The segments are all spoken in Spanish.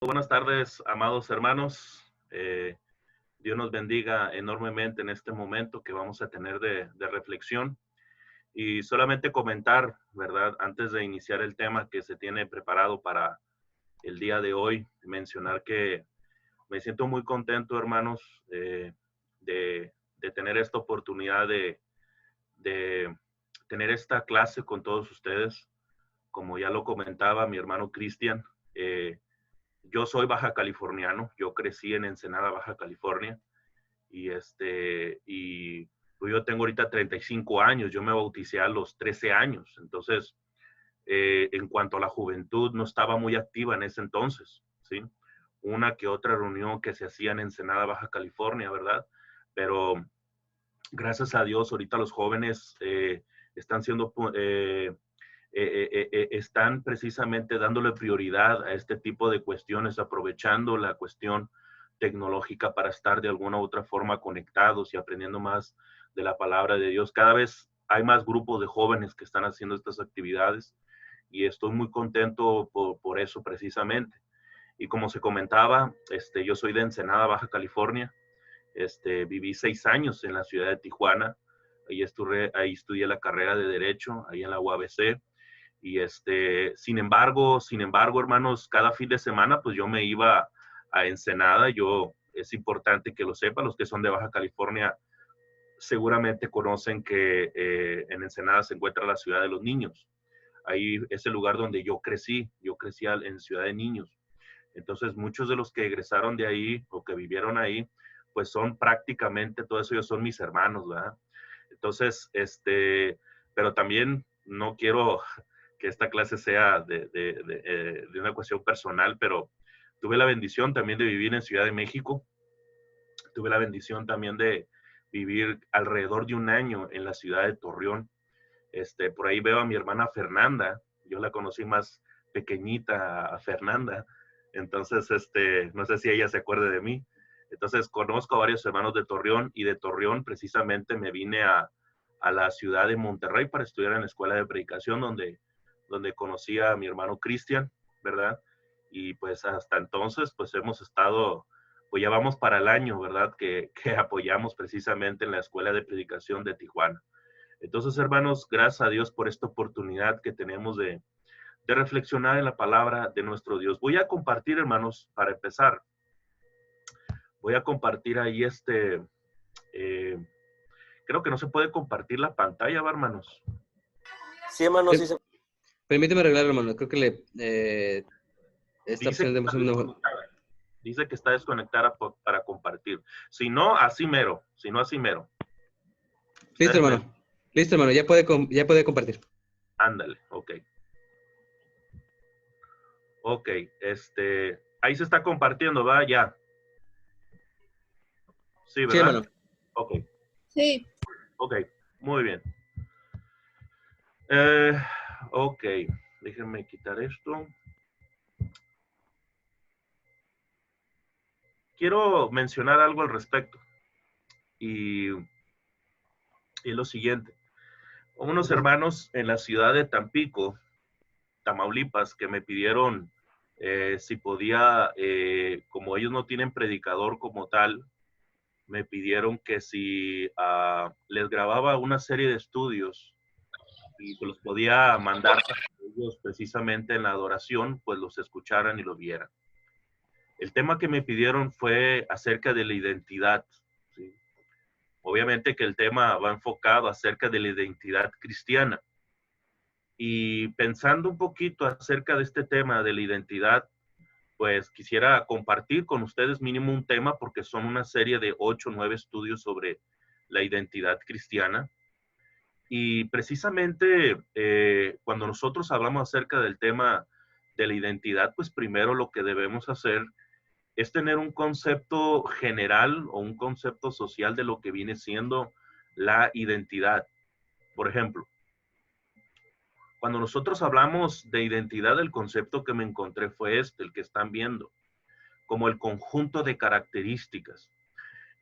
Buenas tardes, amados hermanos. Dios nos bendiga enormemente en este momento que vamos a tener de reflexión. Y solamente comentar, ¿verdad? Antes de iniciar el tema que se tiene preparado para el día de hoy, mencionar que me siento muy contento, hermanos, de tener esta oportunidad de tener esta clase con todos ustedes. Como ya lo comentaba mi hermano Cristian, yo soy baja californiano, yo crecí en Ensenada, Baja California, y pues yo tengo ahorita 35 años, yo me bauticé a los 13 años, entonces, en cuanto a la juventud, no estaba muy activa en ese entonces, ¿sí? Una que otra reunión que se hacía en Ensenada, Baja California, ¿verdad? Pero gracias a Dios, ahorita los jóvenes están siendo están precisamente dándole prioridad a este tipo de cuestiones, aprovechando la cuestión tecnológica para estar de alguna u otra forma conectados y aprendiendo más de la palabra de Dios. Cada vez hay más grupos de jóvenes que están haciendo estas actividades y estoy muy contento por eso precisamente. Y como se comentaba, yo soy de Ensenada, Baja California. Viví 6 años en la ciudad de Tijuana. Ahí estudié la carrera de Derecho, ahí en la UABC. Y sin embargo, hermanos, cada fin de semana, pues yo me iba a Ensenada. Es importante que lo sepan, los que son de Baja California seguramente conocen que en Ensenada se encuentra la ciudad de los niños. Ahí es el lugar donde yo crecí en Ciudad de Niños. Entonces, muchos de los que egresaron de ahí o que vivieron ahí, pues son prácticamente, todos ellos son mis hermanos, ¿verdad? Entonces, pero también no quiero que esta clase sea de una cuestión personal, pero tuve la bendición también de vivir en Ciudad de México. Tuve la bendición también de vivir alrededor de un año en la ciudad de Torreón. Por ahí veo a mi hermana Fernanda. Yo la conocí más pequeñita a Fernanda. Entonces, no sé si ella se acuerde de mí. Entonces, conozco a varios hermanos de Torreón y de Torreón precisamente me vine a la ciudad de Monterrey para estudiar en la escuela de predicación donde conocí a mi hermano Cristian, ¿verdad? Y pues hasta entonces, pues hemos estado, pues ya vamos para el año, ¿verdad? Que apoyamos precisamente en la escuela de predicación de Tijuana. Entonces, hermanos, gracias a Dios por esta oportunidad que tenemos de reflexionar en la palabra de nuestro Dios. Voy a compartir, hermanos, para empezar, voy a compartir ahí eh, creo que no se puede compartir la pantalla, ¿va, hermanos? Sí, hermano, sí se... Permíteme arreglar, hermano. Creo que esta Dice opción que de está mejor. desconectada. Dice que está desconectada para compartir. Si no, así mero. Si no, así mero. Listo, hermano. Listo, hermano. Ya puede compartir. Ándale, ok. Ok, ahí se está compartiendo, ¿va? Ya. Sí, ¿verdad? Sí, hermano. Ok. Sí. Ok, muy bien. Ok, déjenme quitar esto. Quiero mencionar algo al respecto. Y es lo siguiente. Unos hermanos en la ciudad de Tampico, Tamaulipas, que me pidieron si podía, como ellos no tienen predicador como tal, me pidieron que si les grababa una serie de estudios y se los podía mandar para que ellos precisamente en la adoración, pues los escucharan y lo vieran. El tema que me pidieron fue acerca de la identidad, ¿sí? Obviamente que el tema va enfocado acerca de la identidad cristiana. Y pensando un poquito acerca de este tema de la identidad, pues quisiera compartir con ustedes mínimo un tema porque son una serie de 8 o 9 estudios sobre la identidad cristiana. Y precisamente cuando nosotros hablamos acerca del tema de la identidad, pues primero lo que debemos hacer es tener un concepto general o un concepto social de lo que viene siendo la identidad. Por ejemplo, cuando nosotros hablamos de identidad, el concepto que me encontré fue el que están viendo, como el conjunto de características.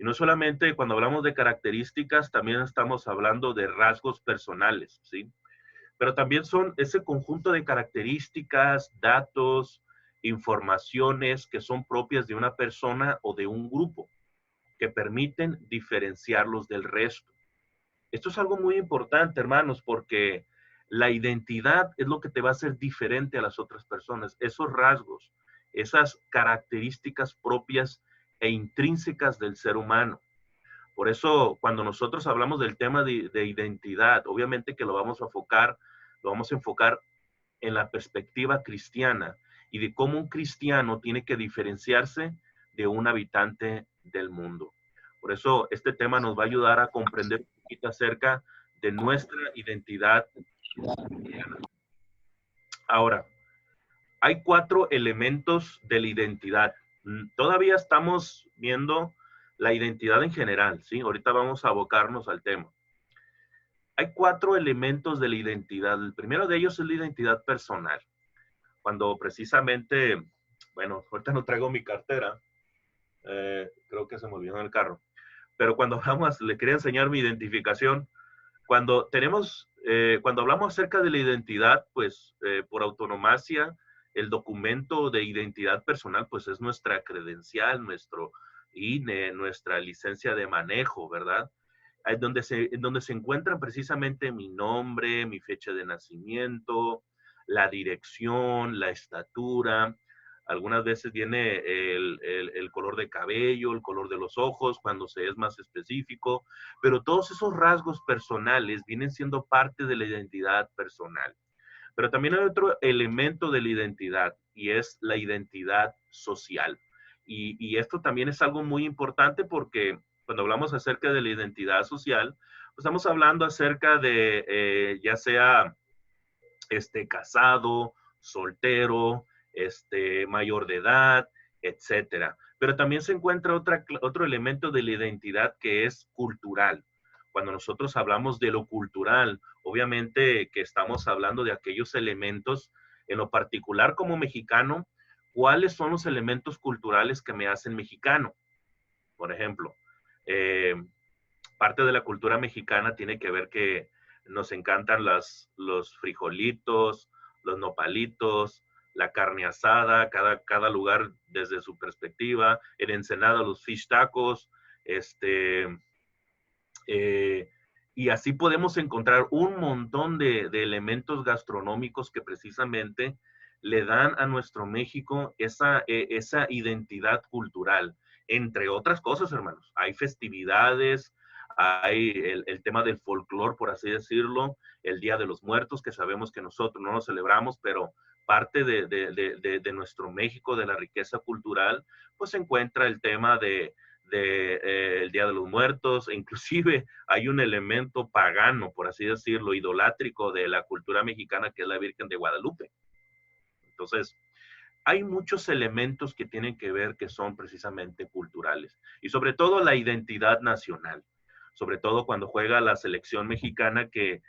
Y no solamente cuando hablamos de características, también estamos hablando de rasgos personales, ¿sí? Pero también son ese conjunto de características, datos, informaciones que son propias de una persona o de un grupo, que permiten diferenciarlos del resto. Esto es algo muy importante, hermanos, porque la identidad es lo que te va a hacer diferente a las otras personas. Esos rasgos, esas características propias e intrínsecas del ser humano. Por eso, cuando nosotros hablamos del tema de identidad, obviamente que lo vamos a enfocar en la perspectiva cristiana y de cómo un cristiano tiene que diferenciarse de un habitante del mundo. Por eso este tema nos va a ayudar a comprender un poquito acerca de nuestra identidad cristiana. Ahora, hay 4 elementos de la identidad. Todavía estamos viendo la identidad en general, ¿sí? Ahorita vamos a abocarnos al tema. Hay 4 elementos de la identidad. El primero de ellos es la identidad personal. Cuando precisamente, bueno, ahorita no traigo mi cartera, creo que se me olvidó en el carro, pero cuando hablamos, le quería enseñar mi identificación, cuando hablamos acerca de la identidad, pues por autonomacia, el documento de identidad personal, pues es nuestra credencial, nuestro INE, nuestra licencia de manejo, ¿verdad? En donde se encuentran precisamente mi nombre, mi fecha de nacimiento, la dirección, la estatura. Algunas veces viene el color de cabello, el color de los ojos, cuando se es más específico, pero todos esos rasgos personales vienen siendo parte de la identidad personal. Pero también hay otro elemento de la identidad y es la identidad social. Y esto también es algo muy importante porque cuando hablamos acerca de la identidad social, pues estamos hablando acerca de ya sea casado, soltero, mayor de edad, etcétera. Pero también se encuentra otro elemento de la identidad que es cultural. Cuando nosotros hablamos de lo cultural, obviamente que estamos hablando de aquellos elementos, en lo particular como mexicano, ¿cuáles son los elementos culturales que me hacen mexicano? Por ejemplo, eh, parte de la cultura mexicana tiene que ver que nos encantan los frijolitos, los nopalitos, la carne asada, cada lugar desde su perspectiva. En Ensenada, los fish tacos, y así podemos encontrar un montón de elementos gastronómicos que precisamente le dan a nuestro México esa identidad cultural. Entre otras cosas, hermanos, hay festividades, hay el tema del folclore, por así decirlo, el Día de los Muertos, que sabemos que nosotros no lo celebramos, pero parte de nuestro México, de la riqueza cultural, pues se encuentra el tema el Día de los Muertos, e inclusive hay un elemento pagano, por así decirlo, idolátrico de la cultura mexicana, que es la Virgen de Guadalupe. Entonces, hay muchos elementos que tienen que ver que son precisamente culturales y sobre todo la identidad nacional, sobre todo cuando juega la selección mexicana que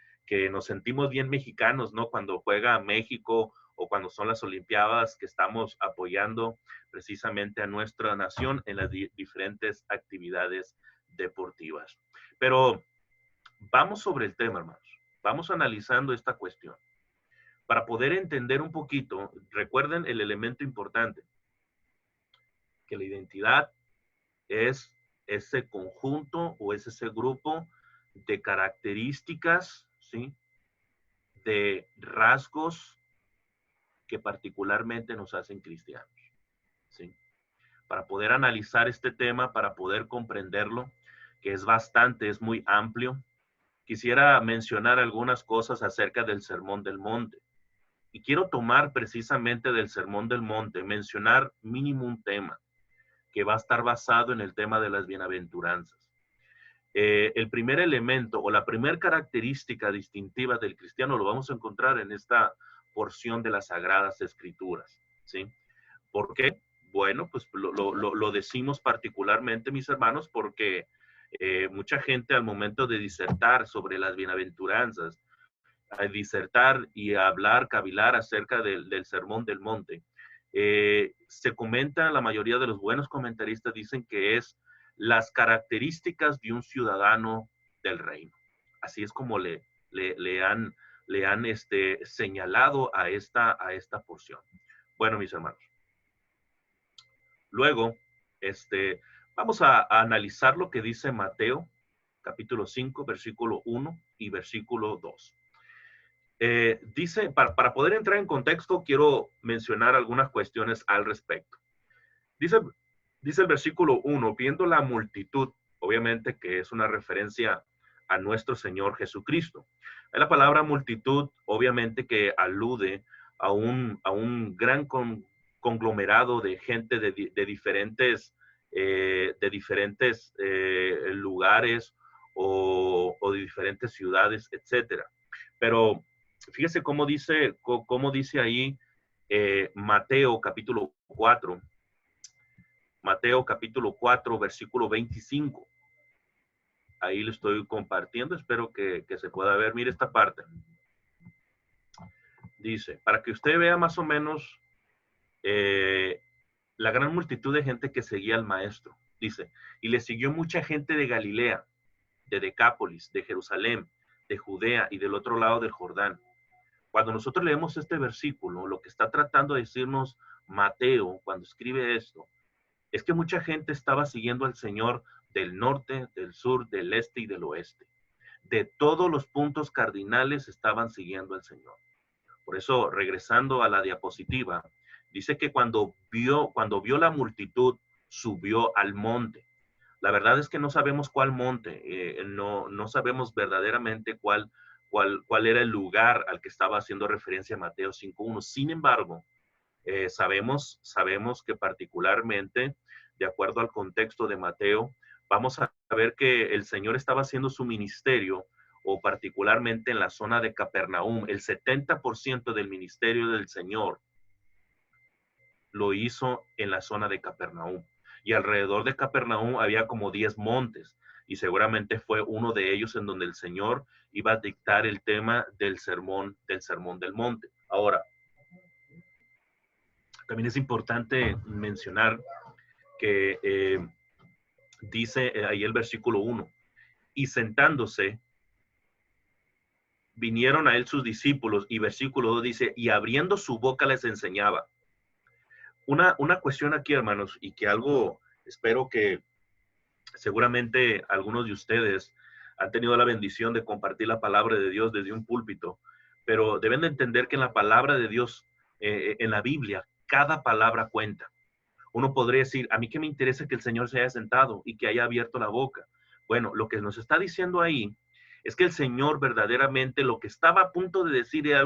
nos sentimos bien mexicanos, ¿no? Cuando juega México o cuando son las Olimpiadas que estamos apoyando precisamente a nuestra nación en las diferentes actividades deportivas. Pero vamos sobre el tema, hermanos. Vamos analizando esta cuestión. Para poder entender un poquito, recuerden el elemento importante, que la identidad es ese conjunto o es ese grupo de características, ¿sí? De rasgos que particularmente nos hacen cristianos, ¿sí? Para poder analizar este tema, para poder comprenderlo, que es bastante, es muy amplio, quisiera mencionar algunas cosas acerca del Sermón del Monte. Y quiero tomar precisamente del Sermón del Monte, mencionar mínimo un tema que va a estar basado en el tema de las bienaventuranzas. El primer elemento o la primera característica distintiva del cristiano lo vamos a encontrar en esta porción de las Sagradas Escrituras, ¿sí? ¿Por qué? Bueno, pues lo decimos particularmente, mis hermanos, porque mucha gente al momento de disertar sobre las bienaventuranzas, a disertar y a hablar, cavilar acerca del Sermón del Monte, se comenta, la mayoría de los buenos comentaristas dicen que es las características de un ciudadano del reino. Así es como le han señalado a esta porción. Bueno, mis hermanos, Luego, vamos a analizar lo que dice Mateo, capítulo 5, versículo 1 y versículo 2. Dice, para poder entrar en contexto, quiero mencionar algunas cuestiones al respecto. Dice el versículo 1, viendo la multitud, obviamente que es una referencia a nuestro Señor Jesucristo. La palabra multitud, obviamente que alude a un gran conglomerado de gente de diferentes, lugares o de diferentes ciudades, etcétera. Pero fíjese cómo dice ahí Mateo capítulo 4. Mateo capítulo 4, versículo 25. Ahí lo estoy compartiendo, espero que se pueda ver. Mire esta parte. Dice, para que usted vea más o menos la gran multitud de gente que seguía al maestro. Dice, y le siguió mucha gente de Galilea, de Decápolis, de Jerusalén, de Judea y del otro lado del Jordán. Cuando nosotros leemos este versículo, lo que está tratando de decirnos Mateo cuando escribe esto, es que mucha gente estaba siguiendo al Señor del norte, del sur, del este y del oeste. De todos los puntos cardinales estaban siguiendo al Señor. Por eso, regresando a la diapositiva, dice que cuando vio la multitud, subió al monte. La verdad es que no sabemos cuál monte, no sabemos verdaderamente cuál era el lugar al que estaba haciendo referencia Mateo 5.1. Sin embargo, sabemos que particularmente, de acuerdo al contexto de Mateo, vamos a ver que el Señor estaba haciendo su ministerio, o particularmente en la zona de Capernaum. El 70% del ministerio del Señor lo hizo en la zona de Capernaum. Y alrededor de Capernaum había como 10 montes. Y seguramente fue uno de ellos en donde el Señor iba a dictar el tema del sermón del monte. Ahora, también es importante mencionar que dice ahí el versículo 1, y sentándose, vinieron a él sus discípulos, y versículo 2 dice, y abriendo su boca les enseñaba. Una cuestión aquí, hermanos, y que algo, espero que seguramente algunos de ustedes han tenido la bendición de compartir la palabra de Dios desde un púlpito, pero deben de entender que en la palabra de Dios, en la Biblia, cada palabra cuenta. Uno podría decir, a mí que me interesa que el Señor se haya sentado y que haya abierto la boca. Bueno, lo que nos está diciendo ahí es que el Señor verdaderamente lo que estaba a punto de decir era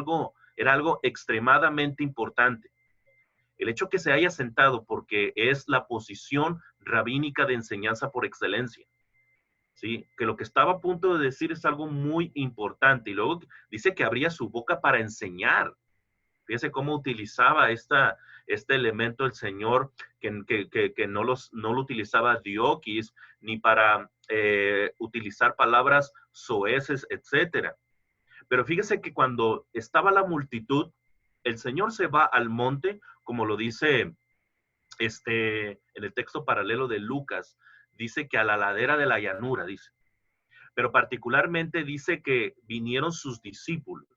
algo extremadamente importante. El hecho que se haya sentado, porque es la posición rabínica de enseñanza por excelencia. ¿Sí? Que lo que estaba a punto de decir es algo muy importante. Y luego dice que abría su boca para enseñar. Fíjese cómo utilizaba este elemento el Señor, que no lo utilizaba dioquis, ni para utilizar palabras soeces, etcétera. Pero fíjese que cuando estaba la multitud, el Señor se va al monte, como lo dice en el texto paralelo de Lucas, dice que a la ladera de la llanura, dice. Pero particularmente dice que vinieron sus discípulos.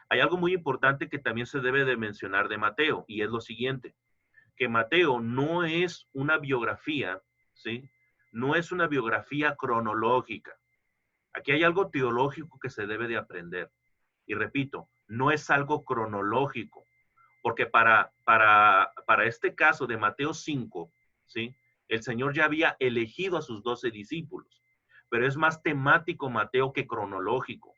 Hay algo muy importante que también se debe de mencionar de Mateo, y es lo siguiente, que Mateo no es una biografía, ¿sí? No es una biografía cronológica. Aquí hay algo teológico que se debe de aprender. Y repito, no es algo cronológico, porque para este caso de Mateo 5, ¿sí? El Señor ya había elegido a sus 12 discípulos, pero es más temático Mateo que cronológico.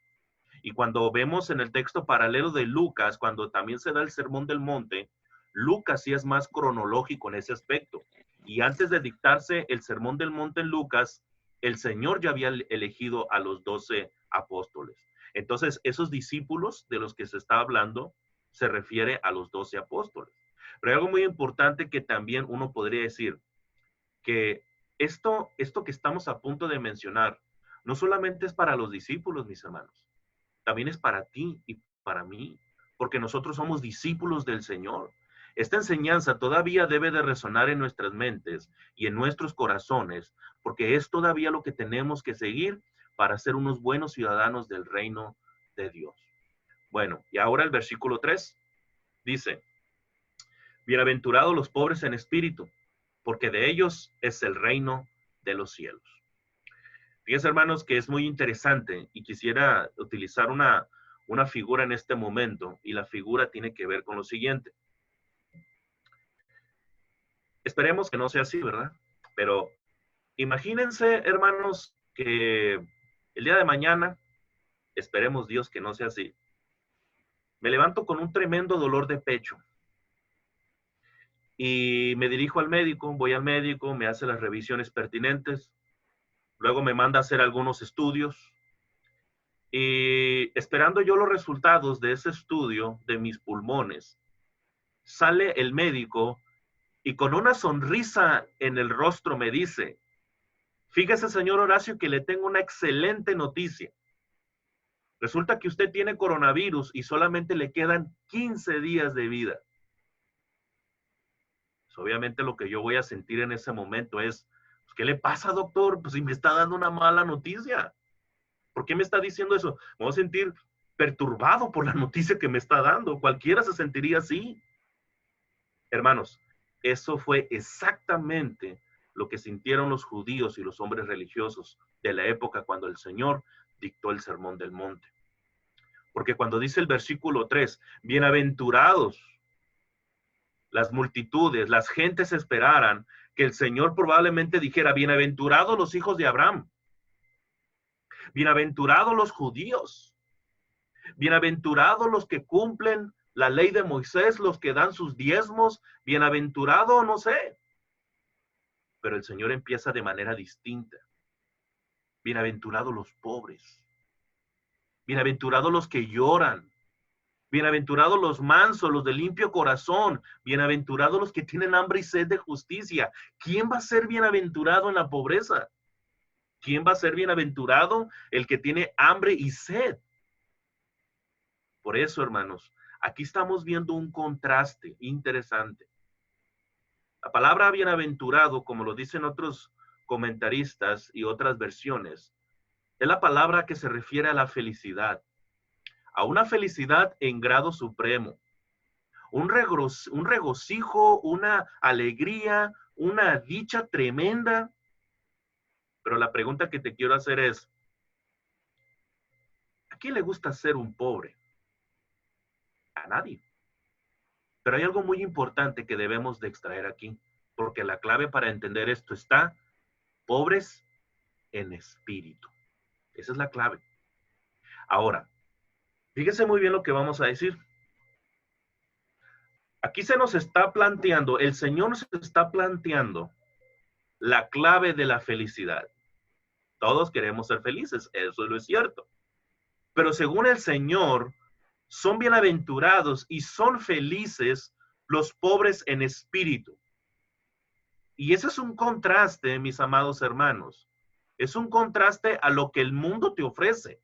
Y cuando vemos en el texto paralelo de Lucas, cuando también se da el Sermón del Monte, Lucas sí es más cronológico en ese aspecto. Y antes de dictarse el Sermón del Monte en Lucas, el Señor ya había elegido a los 12 apóstoles. Entonces, esos discípulos de los que se está hablando se refiere a los 12 apóstoles. Pero hay algo muy importante que también uno podría decir, que esto que estamos a punto de mencionar, no solamente es para los discípulos, mis hermanos, también es para ti y para mí, porque nosotros somos discípulos del Señor. Esta enseñanza todavía debe de resonar en nuestras mentes y en nuestros corazones, porque es todavía lo que tenemos que seguir para ser unos buenos ciudadanos del reino de Dios. Bueno, y ahora el versículo 3 dice, bienaventurados los pobres en espíritu, porque de ellos es el reino de los cielos. Fíjense, hermanos, que es muy interesante y quisiera utilizar una figura en este momento, y la figura tiene que ver con lo siguiente. Esperemos que no sea así, ¿verdad? Pero imagínense, hermanos, que el día de mañana, esperemos Dios que no sea así, me levanto con un tremendo dolor de pecho y me dirijo al médico, voy al médico, me hace las revisiones pertinentes, luego me manda a hacer algunos estudios y esperando yo los resultados de ese estudio de mis pulmones, sale el médico y con una sonrisa en el rostro me dice: fíjese, señor Horacio, que le tengo una excelente noticia. Resulta que usted tiene coronavirus y solamente le quedan 15 días de vida. Pues obviamente lo que yo voy a sentir en ese momento es, pues, ¿qué le pasa, doctor? Pues si me está dando una mala noticia. ¿Por qué me está diciendo eso? Me voy a sentir perturbado por la noticia que me está dando. Cualquiera se sentiría así. Hermanos, eso fue exactamente lo que sintieron los judíos y los hombres religiosos de la época cuando el Señor dictó el Sermón del Monte. Porque cuando dice el versículo 3, bienaventurados las multitudes, las gentes esperaran que el Señor probablemente dijera, bienaventurados los hijos de Abraham, bienaventurados los judíos, bienaventurados los que cumplen la ley de Moisés, los que dan sus diezmos, bienaventurado, no sé. Pero el Señor empieza de manera distinta. Bienaventurados los pobres, bienaventurados los que lloran, bienaventurados los mansos, los de limpio corazón, bienaventurados los que tienen hambre y sed de justicia. ¿Quién va a ser bienaventurado en la pobreza? ¿Quién va a ser bienaventurado? El que tiene hambre y sed. Por eso, hermanos, aquí estamos viendo un contraste interesante. La palabra bienaventurado, como lo dicen otros comentaristas y otras versiones, es la palabra que se refiere a la felicidad, a una felicidad en grado supremo, un regocijo, una alegría, una dicha tremenda. Pero la pregunta que te quiero hacer es, ¿a quién le gusta ser un pobre? A nadie. Pero hay algo muy importante que debemos de extraer aquí, porque la clave para entender esto está: pobres en espíritu. Esa es la clave. Ahora, fíjese muy bien lo que vamos a decir. Aquí se nos está planteando, el Señor nos está planteando la clave de la felicidad. Todos queremos ser felices, eso es lo cierto. Pero según el Señor, son bienaventurados y son felices los pobres en espíritu. Y ese es un contraste, mis amados hermanos. Es un contraste a lo que el mundo te ofrece,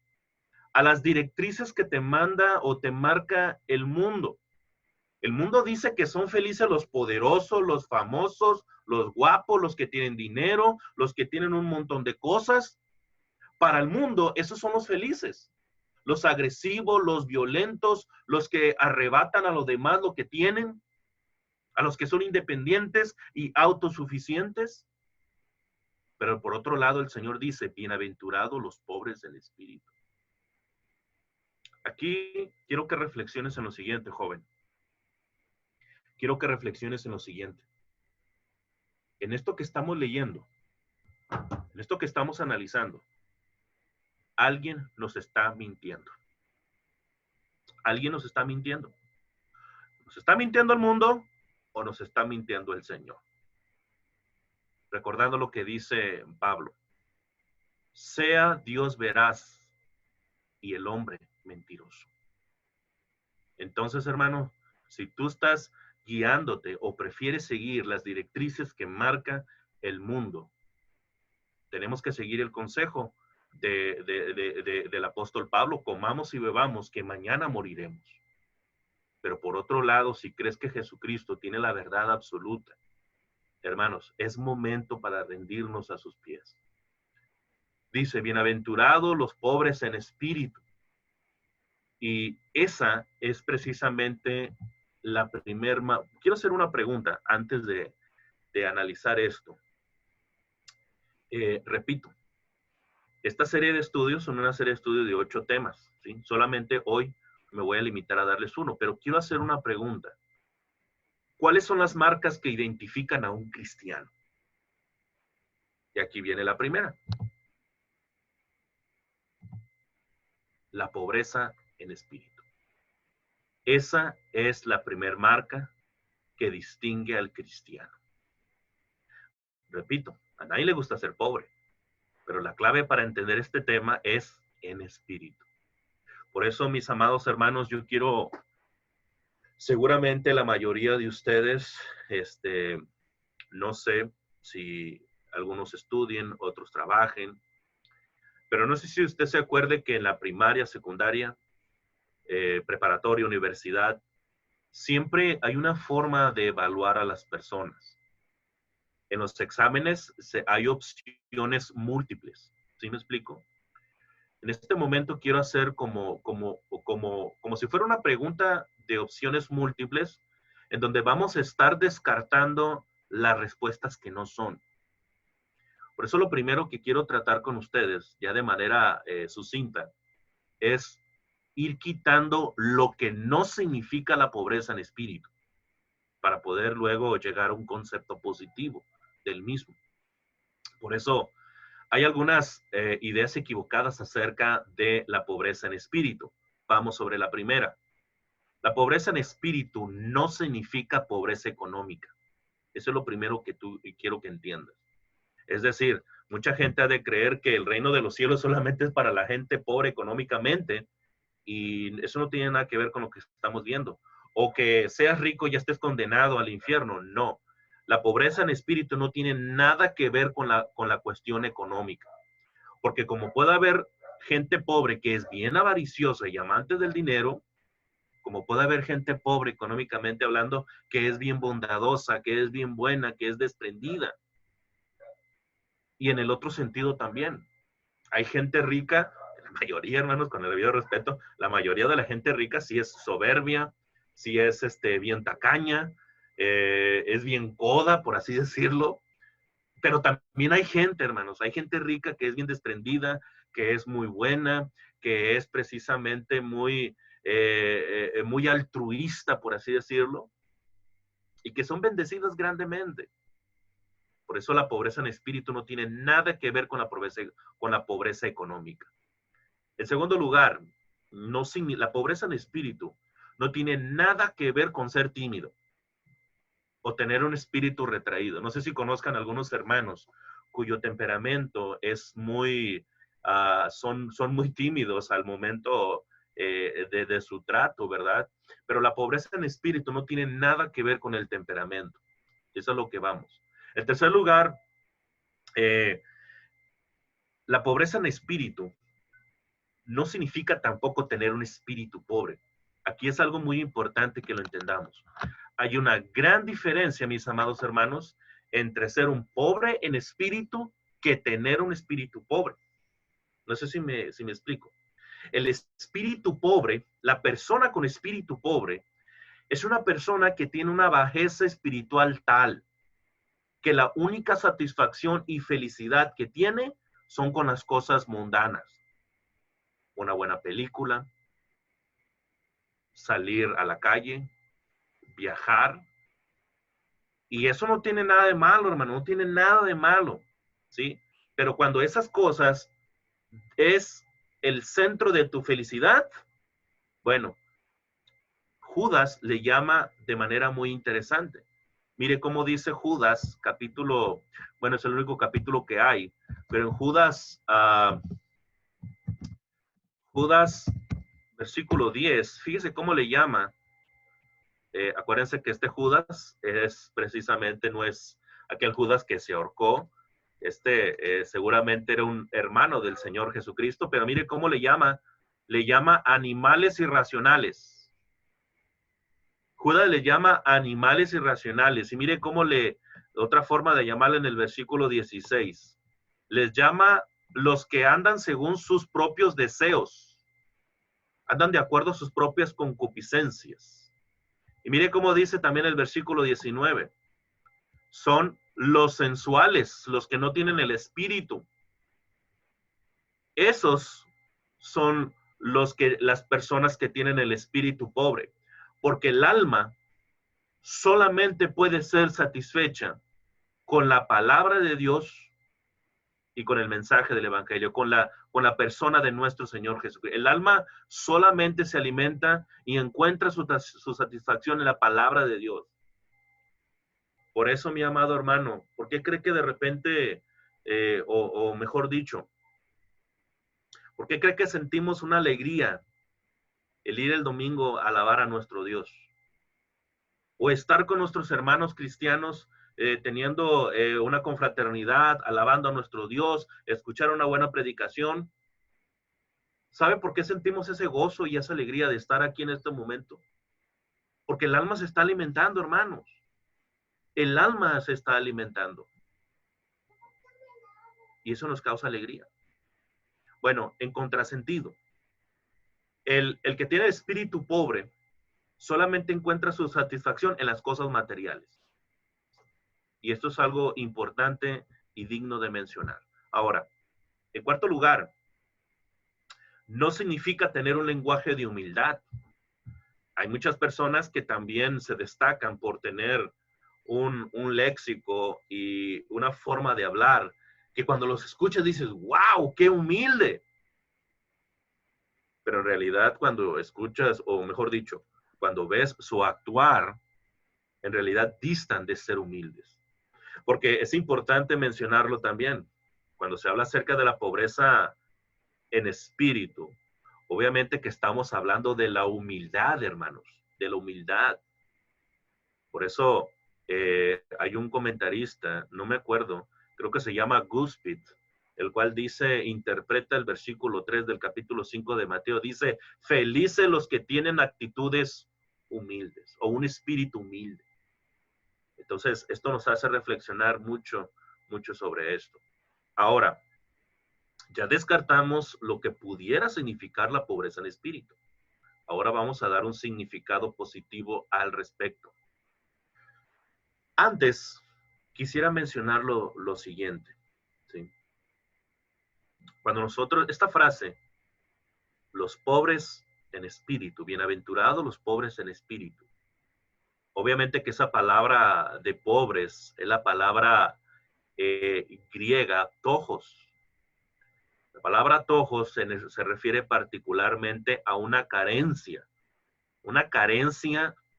a las directrices que te manda o te marca el mundo. El mundo dice que son felices los poderosos, los famosos, los guapos, los que tienen dinero, los que tienen un montón de cosas. Para el mundo, esos son los felices. Los agresivos, los violentos, los que arrebatan a los demás lo que tienen, a los que son independientes y autosuficientes. Pero por otro lado, el Señor dice, bienaventurados los pobres del espíritu. Aquí quiero que reflexiones en lo siguiente, joven. Quiero que reflexiones en lo siguiente. En esto que estamos leyendo, en esto que estamos analizando, alguien nos está mintiendo. Alguien nos está mintiendo. ¿Nos está mintiendo el mundo o nos está mintiendo el Señor? Recordando lo que dice Pablo. Sea Dios veraz y el hombre mentiroso. Entonces, hermano, si tú estás guiándote o prefieres seguir las directrices que marca el mundo, tenemos que seguir el consejo del apóstol Pablo: comamos y bebamos, que mañana moriremos. Pero por otro lado, si crees que Jesucristo tiene la verdad absoluta, hermanos, es momento para rendirnos a sus pies. Dice, bienaventurados los pobres en espíritu. Y esa es precisamente la primera. Quiero hacer una pregunta antes de de analizar esto. Repito, esta serie de estudios son una serie de estudios de 8 temas, ¿sí? Solamente hoy me voy a limitar a darles uno, pero quiero hacer una pregunta. ¿Cuáles son las marcas que identifican a un cristiano? Y aquí viene la primera. La pobreza en espíritu. Esa es la primer marca que distingue al cristiano. Repito, a nadie le gusta ser pobre, pero la clave para entender este tema es en espíritu. Por eso, mis amados hermanos, yo quiero, seguramente la mayoría de ustedes, no sé si algunos estudien, otros trabajen, pero no sé si usted se acuerde que en la primaria, secundaria, preparatoria, universidad, siempre hay una forma de evaluar a las personas. En los exámenes hay opciones múltiples. ¿Sí me explico? En este momento quiero hacer como si fuera una pregunta de opciones múltiples, en donde vamos a estar descartando las respuestas que no son. Por eso lo primero que quiero tratar con ustedes, ya de manera sucinta, es ir quitando lo que no significa la pobreza en espíritu, para poder luego llegar a un concepto positivo del mismo. Por eso hay algunas ideas equivocadas acerca de la pobreza en espíritu. Vamos sobre la primera. La pobreza en espíritu no significa pobreza económica. Eso es lo primero que quiero que entiendas. Es decir, mucha gente ha de creer que el reino de los cielos solamente es para la gente pobre económicamente, y eso no tiene nada que ver con lo que estamos viendo. O que seas rico y ya estés condenado al infierno. No. La pobreza en espíritu no tiene nada que ver con la cuestión económica. Porque como puede haber gente pobre que es bien avariciosa y amante del dinero, como puede haber gente pobre económicamente hablando que es bien bondadosa, que es bien buena, que es desprendida. Y en el otro sentido también. Hay gente rica, la mayoría, hermanos, con el debido respeto, la mayoría de la gente rica sí es soberbia, sí es bien tacaña, es bien coda, por así decirlo. Pero también hay gente, hermanos, hay gente rica que es bien desprendida, que es muy buena, que es precisamente muy altruista, por así decirlo, y que son bendecidas grandemente. Por eso la pobreza en espíritu no tiene nada que ver con la pobreza económica. En segundo lugar, la pobreza en espíritu no tiene nada que ver con ser tímido o tener un espíritu retraído. No sé si conozcan algunos hermanos cuyo temperamento es son muy tímidos al momento de su trato, ¿verdad? Pero la pobreza en espíritu no tiene nada que ver con el temperamento. Eso es lo que vamos. En tercer lugar, la pobreza en espíritu no significa tampoco tener un espíritu pobre. Aquí es algo muy importante que lo entendamos. Hay una gran diferencia, mis amados hermanos, entre ser un pobre en espíritu que tener un espíritu pobre. No sé si me explico. El espíritu pobre, la persona con espíritu pobre, es una persona que tiene una bajeza espiritual tal que la única satisfacción y felicidad que tiene son con las cosas mundanas. Una buena película, salir a la calle, viajar. Y eso no tiene nada de malo, hermano, no tiene nada de malo, ¿sí? Pero cuando esas cosas es el centro de tu felicidad, bueno, Judas le llama de manera muy interesante. Mire cómo dice Judas, bueno, es el único capítulo que hay, pero en Judas, versículo 10, fíjese cómo le llama. Acuérdense que este Judas no es aquel Judas que se ahorcó. Seguramente era un hermano del Señor Jesucristo, pero mire cómo le llama animales irracionales. Judas le llama animales irracionales, y mire cómo otra forma de llamarle en el versículo 16, les llama los que andan según sus propios deseos, andan de acuerdo a sus propias concupiscencias. Y mire cómo dice también el versículo 19, son los sensuales, los que no tienen el espíritu. Esos son las personas que tienen el espíritu pobre, porque el alma solamente puede ser satisfecha con la palabra de Dios y con el mensaje del evangelio, con la persona de nuestro Señor Jesucristo. El alma solamente se alimenta y encuentra su satisfacción en la palabra de Dios. Por eso, mi amado hermano, ¿por qué cree que de repente, o mejor dicho, por qué cree que sentimos una alegría el ir el domingo a alabar a nuestro Dios? O estar con nuestros hermanos cristianos teniendo una confraternidad, alabando a nuestro Dios, escuchar una buena predicación. ¿Sabe por qué sentimos ese gozo y esa alegría de estar aquí en este momento? Porque el alma se está alimentando, hermanos. El alma se está alimentando. Y eso nos causa alegría. Bueno, en contrasentido, el que tiene espíritu pobre solamente encuentra su satisfacción en las cosas materiales. Y esto es algo importante y digno de mencionar. Ahora, en cuarto lugar, no significa tener un lenguaje de humildad. Hay muchas personas que también se destacan por tener un léxico y una forma de hablar que cuando los escuchas dices, wow, qué humilde. Pero en realidad cuando escuchas, o mejor dicho, cuando ves su actuar, en realidad distan de ser humildes. Porque es importante mencionarlo también. Cuando se habla acerca de la pobreza en espíritu, obviamente que estamos hablando de la humildad, hermanos, de la humildad. Por eso hay un comentarista, no me acuerdo, creo que se llama Guspit, el cual dice, interpreta el versículo 3 del capítulo 5 de Mateo, dice, felices los que tienen actitudes humildes o un espíritu humilde. Entonces, esto nos hace reflexionar mucho, mucho sobre esto. Ahora, ya descartamos lo que pudiera significar la pobreza en espíritu. Ahora vamos a dar un significado positivo al respecto. Antes, quisiera mencionar lo siguiente. ¿Sí? Cuando nosotros, esta frase, los pobres en espíritu, bienaventurados los pobres en espíritu. Obviamente que esa palabra de pobres es la palabra griega, tojos. La palabra tojos se refiere particularmente a una carencia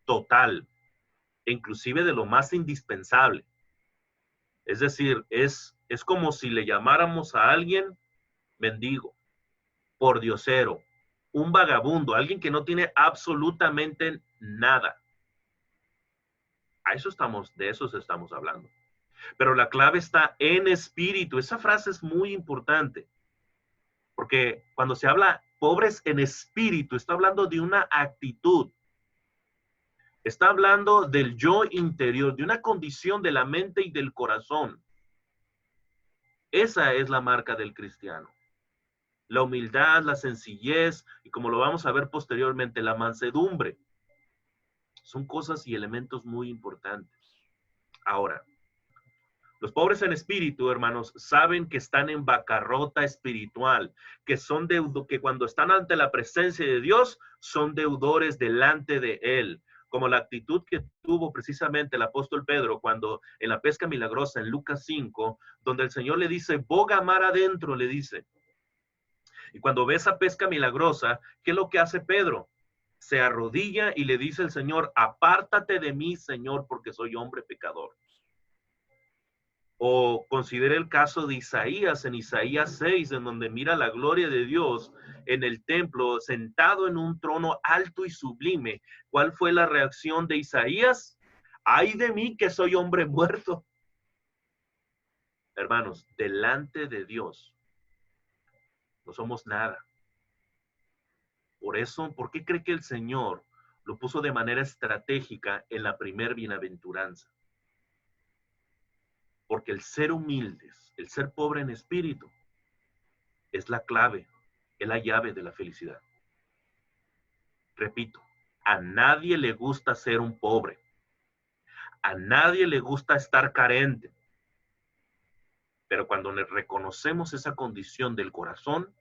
total, inclusive de lo más indispensable. Es decir, es como si le llamáramos a alguien mendigo, pordiosero, un vagabundo, alguien que no tiene absolutamente nada. De eso estamos hablando. Pero la clave está en espíritu. Esa frase es muy importante. Porque cuando se habla pobres en espíritu, está hablando de una actitud. Está hablando del yo interior, de una condición de la mente y del corazón. Esa es la marca del cristiano. La humildad, la sencillez y como lo vamos a ver posteriormente, la mansedumbre. Son cosas y elementos muy importantes. Ahora, los pobres en espíritu, hermanos, saben que están en bancarrota espiritual, que cuando están ante la presencia de Dios, son deudores delante de Él. Como la actitud que tuvo precisamente el apóstol Pedro cuando en la pesca milagrosa en Lucas 5, donde el Señor le dice, boga mar adentro, le dice. Y cuando ve esa pesca milagrosa, ¿qué es lo que hace Pedro? Se arrodilla y le dice al Señor, apártate de mí, Señor, porque soy hombre pecador. O considere el caso de Isaías, en Isaías 6, en donde mira la gloria de Dios en el templo, sentado en un trono alto y sublime. ¿Cuál fue la reacción de Isaías? ¡Ay de mí que soy hombre muerto! Hermanos, delante de Dios no somos nada. Por eso, ¿por qué cree que el Señor lo puso de manera estratégica en la primer bienaventuranza? Porque el ser humildes, el ser pobre en espíritu, es la clave, es la llave de la felicidad. Repito, a nadie le gusta ser un pobre. A nadie le gusta estar carente. Pero cuando reconocemos esa condición del corazón,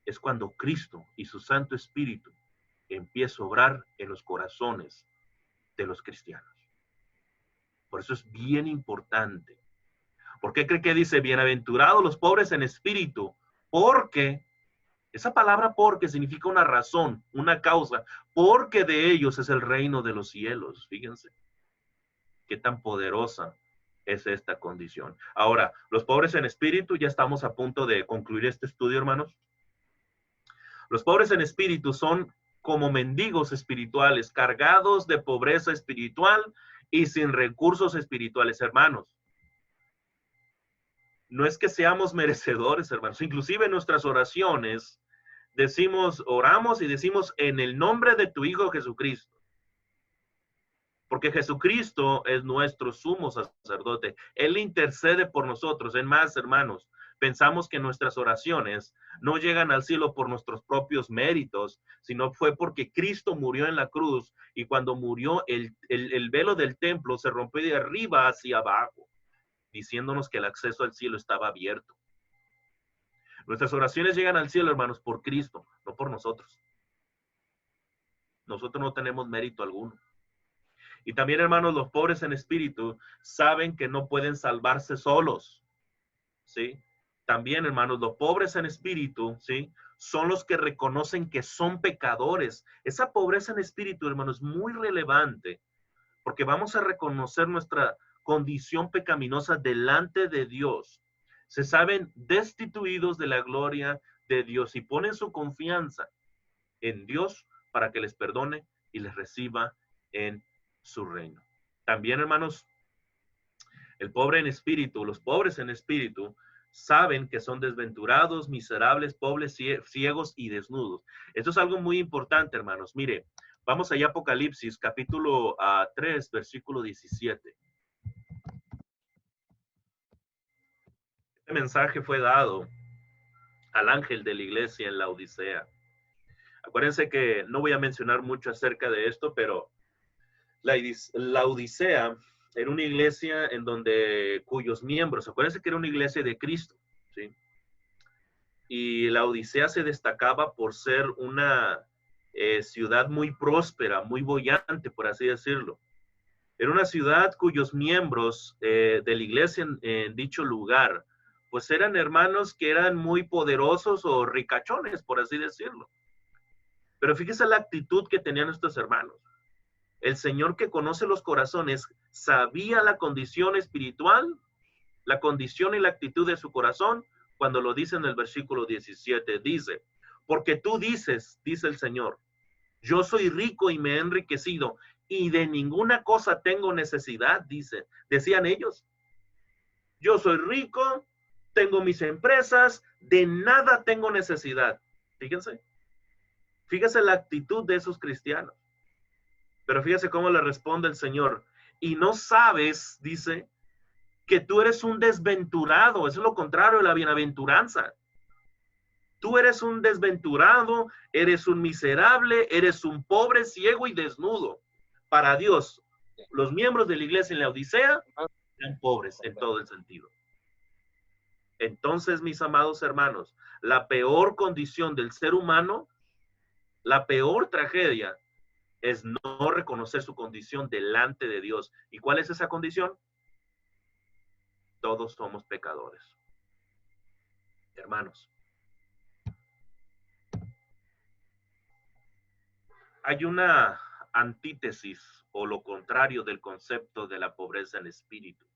es cuando Cristo y su Santo Espíritu empieza a obrar en los corazones de los cristianos. Por eso es bien importante. ¿Por qué cree que dice bienaventurados los pobres en espíritu? Porque esa palabra porque significa una razón, una causa, porque de ellos es el reino de los cielos. Fíjense qué tan poderosa es esta condición. Ahora, los pobres en espíritu, ya estamos a punto de concluir este estudio, hermanos. Los pobres en espíritu son como mendigos espirituales, cargados de pobreza espiritual y sin recursos espirituales, hermanos. No es que seamos merecedores, hermanos. Inclusive en nuestras oraciones decimos, oramos y decimos en el nombre de tu Hijo Jesucristo. Porque Jesucristo es nuestro sumo sacerdote. Él intercede por nosotros. En más, hermanos, pensamos que nuestras oraciones no llegan al cielo por nuestros propios méritos, sino fue porque Cristo murió en la cruz y cuando murió el velo del templo se rompió de arriba hacia abajo, diciéndonos que el acceso al cielo estaba abierto. Nuestras oraciones llegan al cielo, hermanos, por Cristo, no por nosotros. Nosotros no tenemos mérito alguno. Y también, hermanos, los pobres en espíritu saben que no pueden salvarse solos, ¿sí? También, hermanos, los pobres en espíritu, ¿sí? Son los que reconocen que son pecadores. Esa pobreza en espíritu, hermanos, es muy relevante porque vamos a reconocer nuestra condición pecaminosa delante de Dios. Se saben destituidos de la gloria de Dios y ponen su confianza en Dios para que les perdone y les reciba en su reino. También, hermanos, el pobre en espíritu, los pobres en espíritu, saben que son desventurados, miserables, pobres, ciegos y desnudos. Esto es algo muy importante, hermanos. Mire, vamos allá a Apocalipsis, capítulo 3, versículo 17. Este mensaje fue dado al ángel de la iglesia en la Odisea. Acuérdense que no voy a mencionar mucho acerca de esto, pero la Odisea era una iglesia en donde cuyos miembros, acuérdense que era una iglesia de Cristo, ¿sí? Y la Odisea se destacaba por ser una ciudad muy próspera, muy boyante, por así decirlo. Era una ciudad cuyos miembros de la iglesia en dicho lugar, pues eran hermanos que eran muy poderosos o ricachones, por así decirlo. Pero fíjese la actitud que tenían estos hermanos. El Señor que conoce los corazones sabía la condición espiritual, la condición y la actitud de su corazón cuando lo dice en el versículo 17. Dice, porque tú dices, dice el Señor, yo soy rico y me he enriquecido y de ninguna cosa tengo necesidad, dice. Decían ellos, yo soy rico, tengo mis empresas, de nada tengo necesidad. Fíjense, fíjese la actitud de esos cristianos. Pero fíjese cómo le responde el Señor. Y no sabes, dice, que tú eres un desventurado. Eso es lo contrario de la bienaventuranza. Tú eres un desventurado, eres un miserable, eres un pobre, ciego y desnudo. Para Dios, los miembros de la iglesia en la Odisea eran pobres en todo el sentido. Entonces, mis amados hermanos, la peor condición del ser humano, la peor tragedia, es no reconocer su condición delante de Dios. ¿Y cuál es esa condición? Todos somos pecadores. Hermanos, hay una antítesis o lo contrario del concepto de la pobreza en espíritu.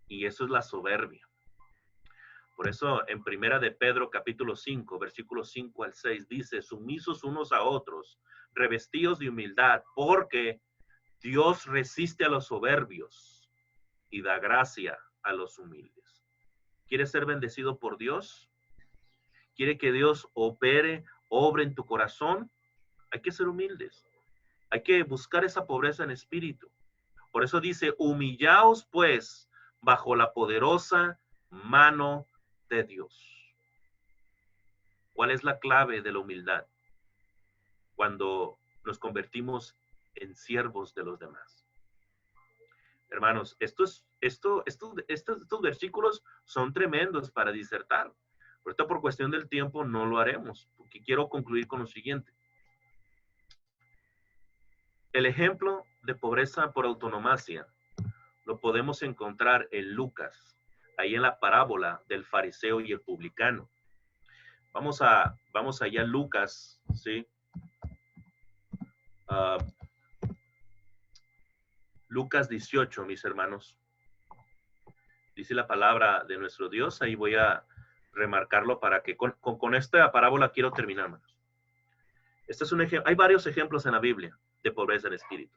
Y eso es la soberbia. Por eso en Primera de Pedro capítulo 5, versículos 5 al 6 dice, sumisos unos a otros, revestidos de humildad, porque Dios resiste a los soberbios y da gracia a los humildes. ¿Quieres ser bendecido por Dios? ¿Quiere que Dios obre en tu corazón? Hay que ser humildes. Hay que buscar esa pobreza en espíritu. Por eso dice, humillaos pues bajo la poderosa mano de Dios. ¿Cuál es la clave de la humildad? Cuando nos convertimos en siervos de los demás. Hermanos, estos versículos son tremendos para disertar. Ahorita por cuestión del tiempo no lo haremos, porque quiero concluir con lo siguiente. El ejemplo de pobreza por autonomacia lo podemos encontrar en Lucas, ahí en la parábola del fariseo y el publicano. Vamos allá a Lucas, ¿sí? Lucas 18, mis hermanos. Dice la palabra de nuestro Dios, ahí voy a remarcarlo para que con esta parábola quiero terminar, hermanos. Este es un ejemplo, hay varios ejemplos en la Biblia de pobreza en espíritu,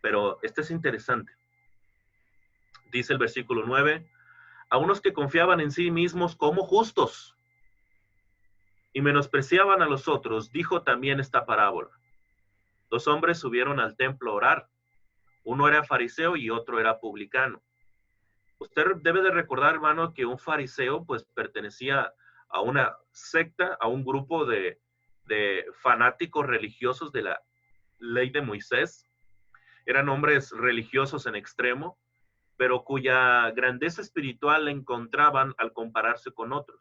pero este es interesante. Dice el versículo 9, a unos que confiaban en sí mismos como justos y menospreciaban a los otros, dijo también esta parábola. 2 hombres subieron al templo a orar. Uno era fariseo y otro era publicano. Usted debe de recordar, hermano, que un fariseo pues pertenecía a una secta, a un grupo de fanáticos religiosos de la ley de Moisés. Eran hombres religiosos en extremo, pero cuya grandeza espiritual la encontraban al compararse con otros.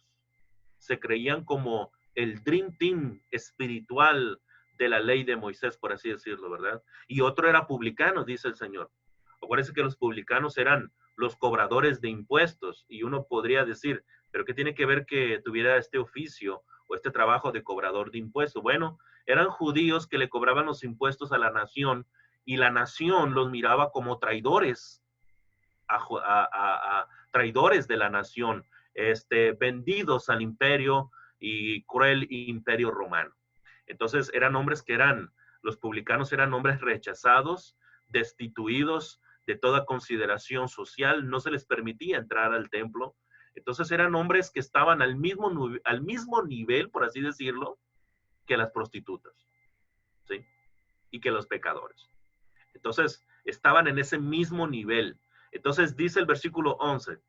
Se creían como el Dream Team espiritual de la ley de Moisés, por así decirlo, ¿verdad? Y otro era publicano, dice el Señor. Acuérdense que los publicanos eran los cobradores de impuestos, y uno podría decir, ¿pero qué tiene que ver que tuviera este oficio o este trabajo de cobrador de impuestos? Bueno, eran judíos que le cobraban los impuestos a la nación, y la nación los miraba como traidores, traidores de la nación, vendidos al imperio y cruel imperio romano. Entonces eran hombres los publicanos eran hombres rechazados, destituidos de toda consideración social, no se les permitía entrar al templo. Entonces eran hombres que estaban al mismo nivel, por así decirlo, que las prostitutas, ¿sí? Y que los pecadores. Entonces estaban en ese mismo nivel. Entonces dice el versículo 11,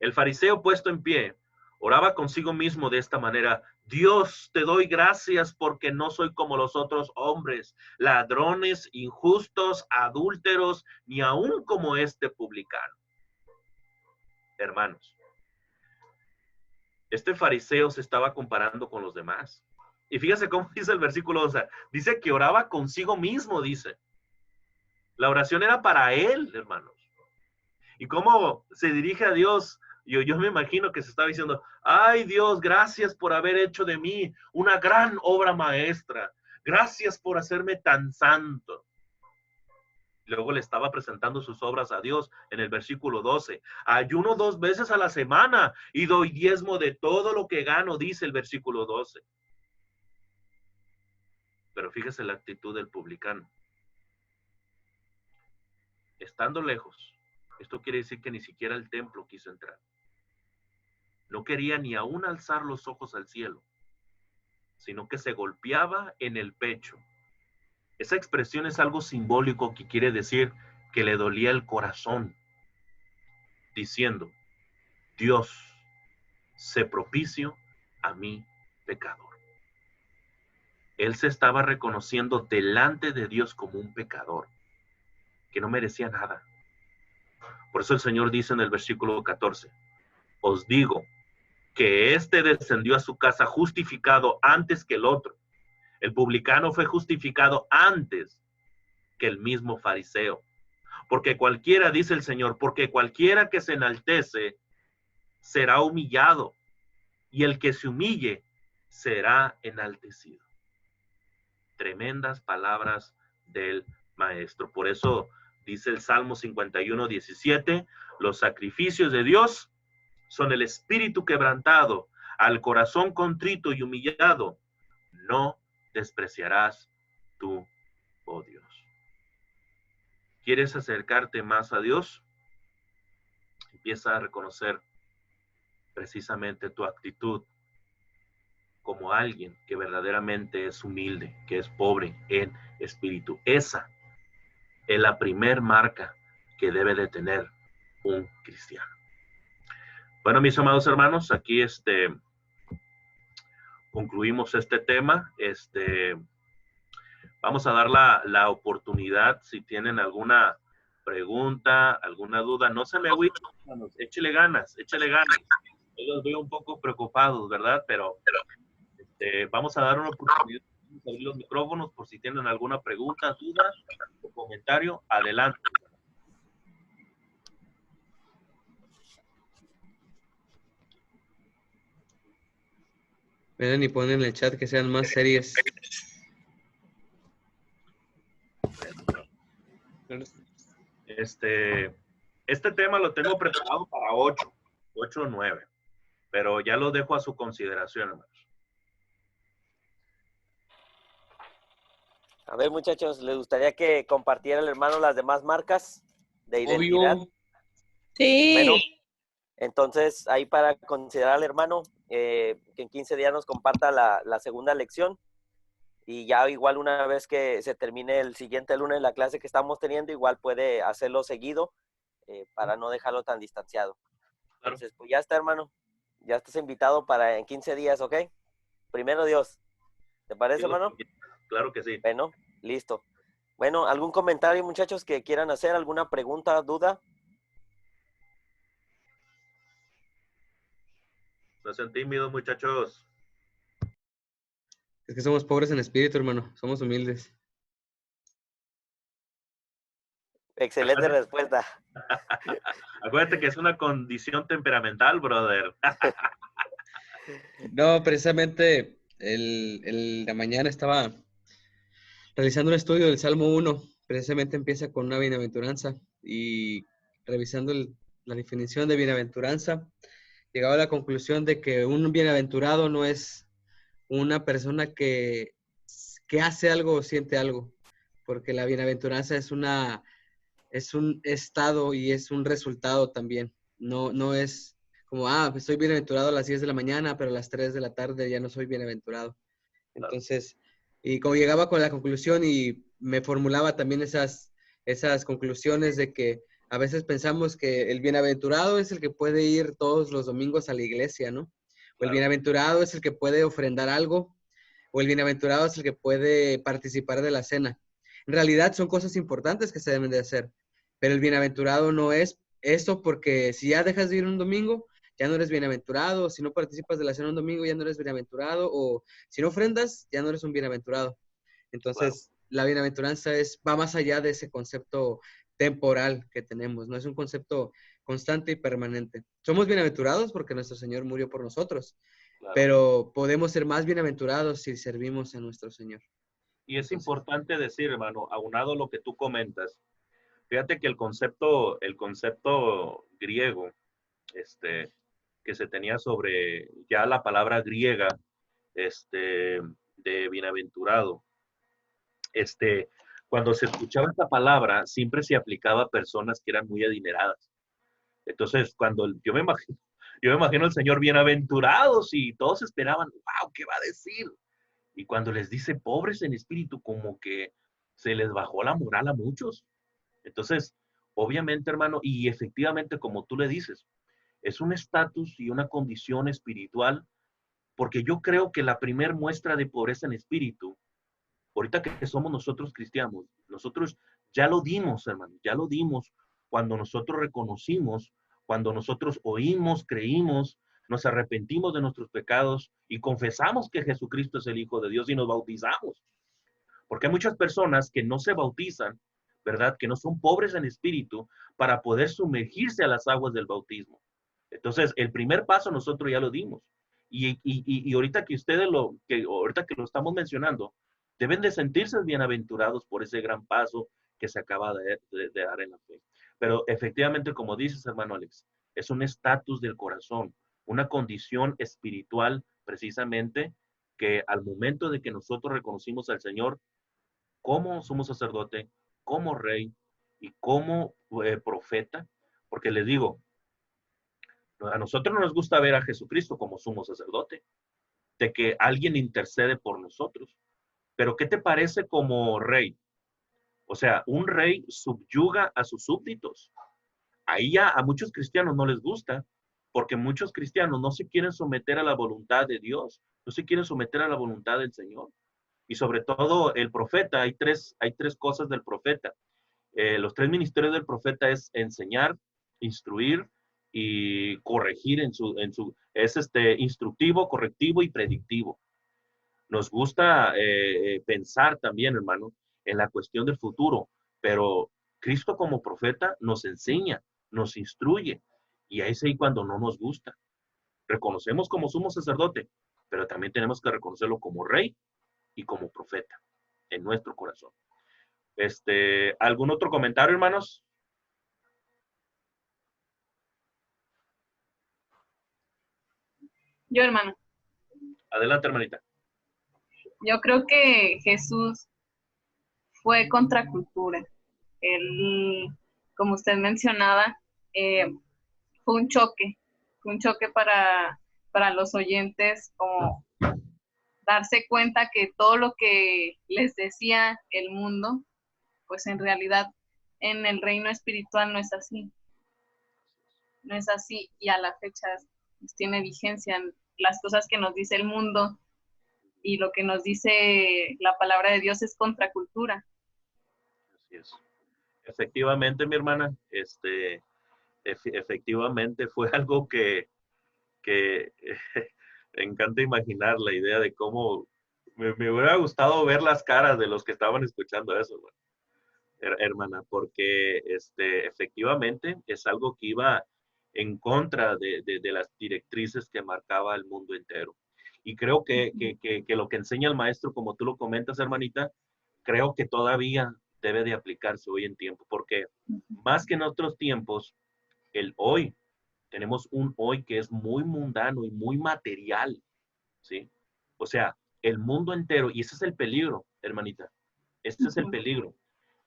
el fariseo puesto en pie oraba consigo mismo de esta manera: Dios, te doy gracias porque no soy como los otros hombres, ladrones, injustos, adúlteros, ni aún como este publicano. Hermanos, este fariseo se estaba comparando con los demás. Y fíjese cómo dice el versículo 11. Dice que oraba consigo mismo, dice. La oración era para él, hermanos. Y cómo se dirige a Dios. Yo me imagino que se estaba diciendo: ay Dios, gracias por haber hecho de mí una gran obra maestra. Gracias por hacerme tan santo. Luego le estaba presentando sus obras a Dios en el versículo 12. Ayuno 2 veces a la semana y doy diezmo de todo lo que gano, dice el versículo 12. Pero fíjese la actitud del publicano. Estando lejos, esto quiere decir que ni siquiera el templo quiso entrar. No quería ni aún alzar los ojos al cielo, sino que se golpeaba en el pecho. Esa expresión es algo simbólico que quiere decir que le dolía el corazón, diciendo: Dios, sé propicio a mi pecador. Él se estaba reconociendo delante de Dios como un pecador, que no merecía nada. Por eso el Señor dice en el versículo 14, os digo que éste descendió a su casa justificado antes que el otro. El publicano fue justificado antes que el mismo fariseo. Porque cualquiera, dice el Señor, porque cualquiera que se enaltece será humillado, y el que se humille será enaltecido. Tremendas palabras del Maestro. Por eso dice el Salmo 51:17, los sacrificios de Dios son el espíritu quebrantado, al corazón contrito y humillado no despreciarás tú, oh Dios. ¿Quieres acercarte más a Dios? Empieza a reconocer precisamente tu actitud como alguien que verdaderamente es humilde, que es pobre en espíritu. Esa es la primer marca que debe de tener un cristiano. Bueno, mis amados hermanos, aquí concluimos este tema. Vamos a dar la oportunidad, si tienen alguna pregunta, alguna duda, no se me agüiten, hermanos, échele ganas, échele ganas. Yo los veo un poco preocupados, ¿verdad? Pero vamos a dar una oportunidad, vamos a abrir los micrófonos por si tienen alguna pregunta, duda o comentario, adelante. Miren y ponen en el chat que sean más series. Este tema lo tengo preparado para 8 o 9, pero ya lo dejo a su consideración, hermanos. A ver, muchachos, ¿les gustaría que compartiera el hermano las demás marcas de identidad? Obvio. Sí. Bueno, entonces ahí para considerar al hermano que en 15 días nos comparta la segunda lección. Y ya igual una vez que se termine el siguiente lunes la clase que estamos teniendo, igual puede hacerlo seguido para no dejarlo tan distanciado. Claro. Entonces, pues ya está, hermano. Ya estás invitado para en 15 días, ¿ok? Primero Dios. ¿Te parece, hermano? Claro que sí. Bueno, listo. Bueno, ¿algún comentario, muchachos, que quieran hacer? ¿Alguna pregunta, duda? No sean tímidos, muchachos. Es que somos pobres en espíritu, hermano. Somos humildes. Excelente respuesta. Acuérdate que es una condición temperamental, brother. No, precisamente la mañana estaba realizando un estudio del Salmo 1. Precisamente empieza con una bienaventuranza. Y revisando la definición de bienaventuranza, llegaba a la conclusión de que un bienaventurado no es una persona que hace algo o siente algo, porque la bienaventuranza es un estado y es un resultado también. No es como, pues soy bienaventurado a las 10 de la mañana, pero a las 3 de la tarde ya no soy bienaventurado. Entonces, y como llegaba con la conclusión y me formulaba también esas conclusiones de que a veces pensamos que el bienaventurado es el que puede ir todos los domingos a la iglesia, ¿no? O el bienaventurado es el que puede ofrendar algo, o el bienaventurado es el que puede participar de la cena. En realidad son cosas importantes que se deben de hacer, pero el bienaventurado no es eso, porque si ya dejas de ir un domingo, ya no eres bienaventurado. Si no participas de la cena un domingo, ya no eres bienaventurado, o si no ofrendas, ya no eres un bienaventurado. Entonces, la bienaventuranza va más allá de ese concepto temporal que tenemos, no es un concepto constante y permanente. Somos bienaventurados porque nuestro Señor murió por nosotros, pero podemos ser más bienaventurados si servimos a nuestro Señor. Y es importante decir, hermano, aunado a lo que tú comentas, fíjate que el concepto griego, que se tenía sobre ya la palabra griega, de bienaventurado, cuando se escuchaba esta palabra, siempre se aplicaba a personas que eran muy adineradas. Entonces, cuando yo me imagino al Señor bienaventurados y todos esperaban, wow, ¿qué va a decir? Y cuando les dice pobres en espíritu, como que se les bajó la moral a muchos. Entonces, obviamente, hermano, y efectivamente, como tú le dices, es un estatus y una condición espiritual, porque yo creo que la primer muestra de pobreza en espíritu, ahorita que somos nosotros cristianos, nosotros ya lo dimos, hermano, ya lo dimos cuando nosotros reconocimos, cuando nosotros oímos, creímos, nos arrepentimos de nuestros pecados y confesamos que Jesucristo es el Hijo de Dios y nos bautizamos. Porque hay muchas personas que no se bautizan, ¿verdad? Que no son pobres en espíritu para poder sumergirse a las aguas del bautismo. Entonces, el primer paso nosotros ya lo dimos. Y ahorita que ahorita que lo estamos mencionando, deben de sentirse bienaventurados por ese gran paso que se acaba de dar en la fe. Pero efectivamente, como dices, hermano Alex, es un estatus del corazón, una condición espiritual precisamente que al momento de que nosotros reconocimos al Señor como sumo sacerdote, como rey y como profeta, porque les digo, a nosotros no nos gusta ver a Jesucristo como sumo sacerdote, de que alguien intercede por nosotros. Pero ¿qué te parece como rey? O sea, un rey subyuga a sus súbditos. Ahí ya a muchos cristianos no les gusta, porque muchos cristianos no se quieren someter a la voluntad de Dios, no se quieren someter a la voluntad del Señor. Y sobre todo el profeta, hay tres cosas del profeta. Los tres ministerios del profeta es enseñar, instruir y corregir es instructivo, correctivo y predictivo. Nos gusta pensar también, hermano, en la cuestión del futuro, pero Cristo como profeta nos enseña, nos instruye, y ahí es ahí cuando no nos gusta. Reconocemos como sumo sacerdote, pero también tenemos que reconocerlo como rey y como profeta en nuestro corazón. ¿Algún otro comentario, hermanos? Yo, hermano, Adelante, hermanita. yo creo que Jesús fue contracultura. Él, como usted mencionaba, fue un choque para los oyentes, como darse cuenta que todo lo que les decía el mundo, pues en realidad en el reino espiritual no es así. No es así, y a la fecha pues, tiene vigencia las cosas que nos dice el mundo, y lo que nos dice la palabra de Dios es contracultura. Así es. Efectivamente, mi hermana, efectivamente fue algo que me encanta imaginar la idea de cómo me hubiera gustado ver las caras de los que estaban escuchando eso, hermana, porque efectivamente es algo que iba en contra de las directrices que marcaba el mundo entero. Y creo que lo que enseña el maestro, como tú lo comentas, hermanita, creo que todavía debe de aplicarse hoy en tiempo, porque más que en otros tiempos, el hoy, tenemos un hoy que es muy mundano y muy material, ¿sí? O sea, el mundo entero, y ese es el peligro, hermanita, ese es el peligro,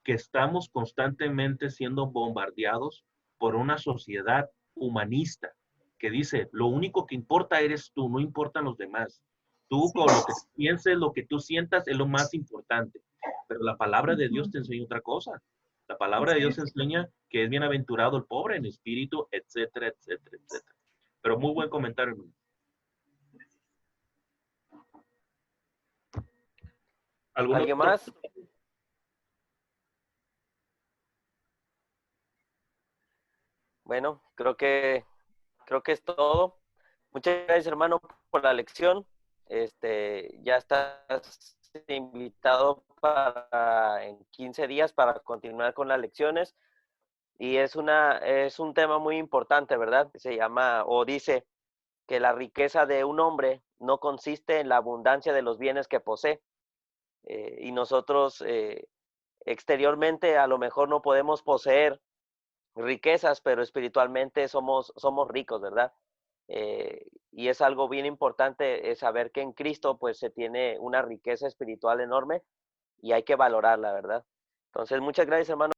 que estamos constantemente siendo bombardeados por una sociedad humanista que dice, lo único que importa eres tú, no importan los demás. Tú con lo que pienses, lo que tú sientas es lo más importante. Pero la palabra de Dios te enseña otra cosa. La palabra de Dios enseña que es bienaventurado el pobre en espíritu, etcétera, etcétera, etcétera. Pero muy buen comentario, hermano. ¿Alguien más? Bueno, creo que es todo. Muchas gracias, hermano, por la lección. Ya estás invitado en 15 días para continuar con las lecciones. Y es un tema muy importante, ¿verdad? Se llama, o dice, que la riqueza de un hombre no consiste en la abundancia de los bienes que posee. Y nosotros exteriormente a lo mejor no podemos poseer riquezas, pero espiritualmente somos ricos, ¿verdad? Y es algo bien importante saber que en Cristo pues se tiene una riqueza espiritual enorme y hay que valorarla, ¿verdad? Entonces, muchas gracias, hermano.